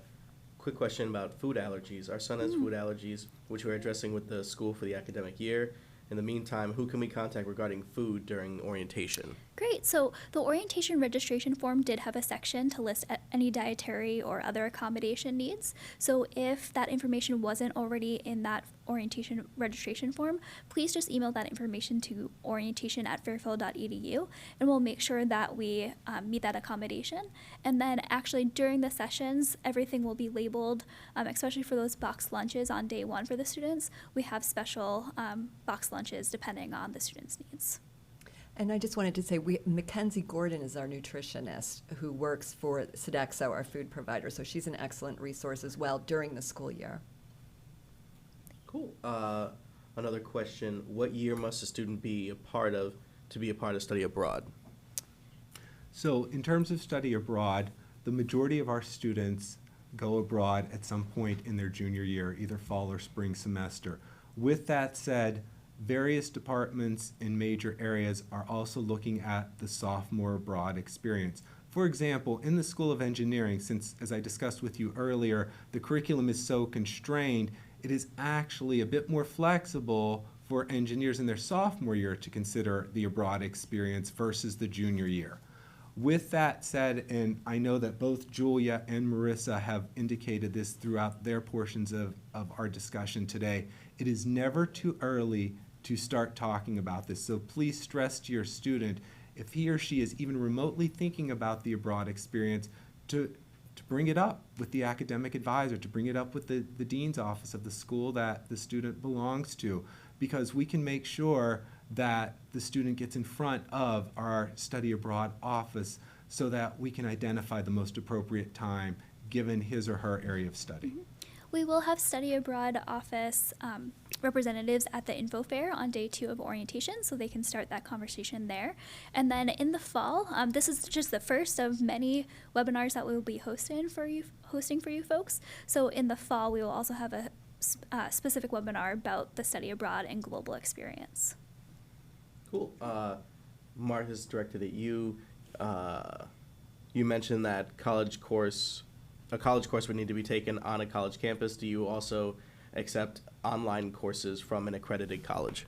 quick question about food allergies. Our son has food allergies, which we're addressing with the school for the academic year. In the meantime, who can we contact regarding food during orientation? Great. So the orientation registration form did have a section to list any dietary or other accommodation needs. So if that information wasn't already in that orientation registration form, please just email that information to orientation@fairfield.edu, and we'll make sure that we meet that accommodation. And then actually during the sessions, everything will be labeled, especially for those box lunches on day one for the students. We have special box lunches depending on the students' needs. And I just wanted to say, Mackenzie Gordon is our nutritionist who works for Sodexo, our food provider. So she's an excellent resource as well during the school year. Cool. Another question: what year must a student be a part of to be a part of study abroad? So in terms of study abroad, the majority of our students go abroad at some point in their junior year, either fall or spring semester. With that said, various departments in major areas are also looking at the sophomore abroad experience. For example, in the School of Engineering, since, as I discussed with you earlier, the curriculum is so constrained, it is actually a bit more flexible for engineers in their sophomore year to consider the abroad experience versus the junior year. With that said, and I know that both Julia and Marissa have indicated this throughout their portions of our discussion today, it is never too early to start talking about this. So please stress to your student, if he or she is even remotely thinking about the abroad experience, to bring it up with the academic advisor, to bring it up with the dean's office of the school that the student belongs to, because we can make sure that the student gets in front of our study abroad office so that we can identify the most appropriate time given his or her area of study. We will have study abroad office representatives at the info fair on day 2 of orientation, so they can start that conversation there. And then in the fall, this is just the first of many webinars that we will be hosting for you folks. So in the fall, we will also have a specific webinar about the study abroad and global experience. Cool. Mark, this is directed at you. You mentioned that a college course would need to be taken on a college campus. Do you also accept online courses from an accredited college?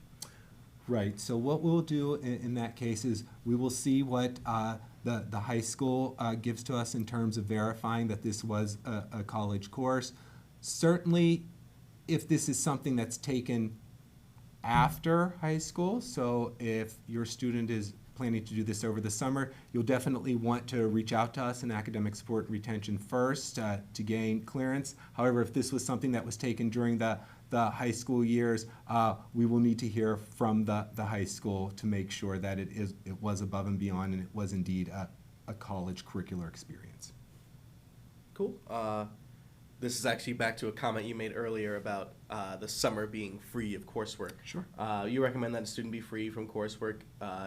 Right. So what we'll do in that case is we will see what the high school gives to us in terms of verifying that this was a college course. Certainly, if this is something that's taken after high school, so if your student is planning to do this over the summer, you'll definitely want to reach out to us in academic support and retention first to gain clearance. However, if this was something that was taken during the high school years, we will need to hear from the high school to make sure that it was above and beyond and it was indeed a college curricular experience. Cool. This is actually back to a comment you made earlier about the summer being free of coursework. Sure. You recommend that a student be free from coursework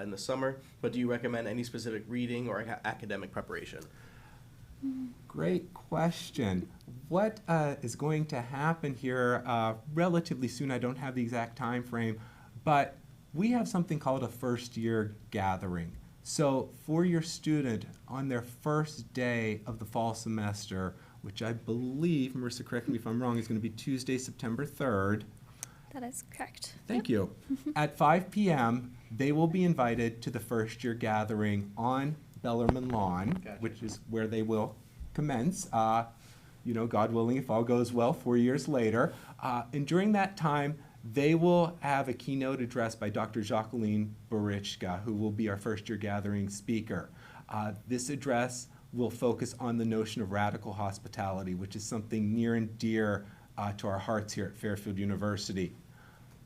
in the summer, but do you recommend any specific reading or academic preparation? Great question. What is going to happen here relatively soon? I don't have the exact time frame, but we have something called a first year gathering. So for your student on their first day of the fall semester, which I believe, Marissa, correct me if I'm wrong, is going to be Tuesday, September 3rd. That is correct. Thank you. At 5 p.m., they will be invited to the first year gathering on Bellarmine Lawn, Gotcha. which is where they will commence, God willing, if all goes well, 4 years later. And during that time, they will have a keynote address by Dr. Jacqueline Borichka, who will be our first year gathering speaker. This address will focus on the notion of radical hospitality, which is something near and dear to our hearts here at Fairfield University.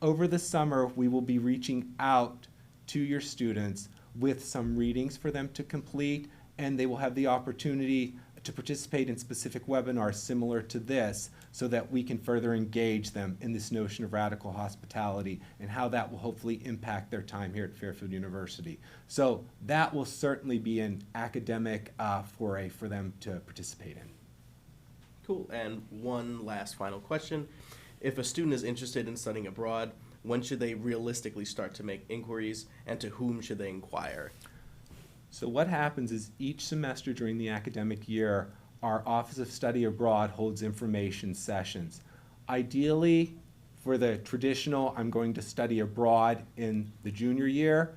Over the summer, we will be reaching out to your students with some readings for them to complete, and they will have the opportunity to participate in specific webinars similar to this so that we can further engage them in this notion of radical hospitality and how that will hopefully impact their time here at Fairfield University. So that will certainly be an academic foray for them to participate in. Cool. And one last final question. If a student is interested in studying abroad, when should they realistically start to make inquiries, and to whom should they inquire? So what happens is each semester during the academic year, our Office of Study Abroad holds information sessions. Ideally, for the traditional, I'm going to study abroad in the junior year,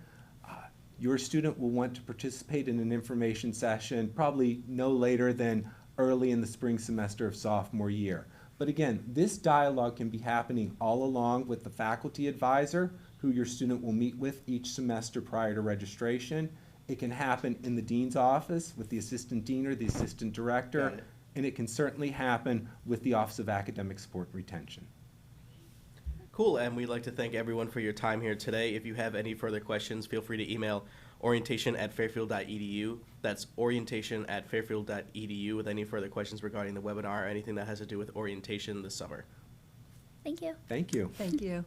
your student will want to participate in an information session probably no later than early in the spring semester of sophomore year. But again, this dialogue can be happening all along with the faculty advisor, who your student will meet with each semester prior to registration. It can happen in the dean's office with the assistant dean or the assistant director, and it can certainly happen with the Office of Academic Support and Retention. Cool, and we'd like to thank everyone for your time here today. If you have any further questions, feel free to email orientation@fairfield.edu. That's orientation@fairfield.edu with any further questions regarding the webinar or anything that has to do with orientation this summer. Thank you. Thank you. Thank you.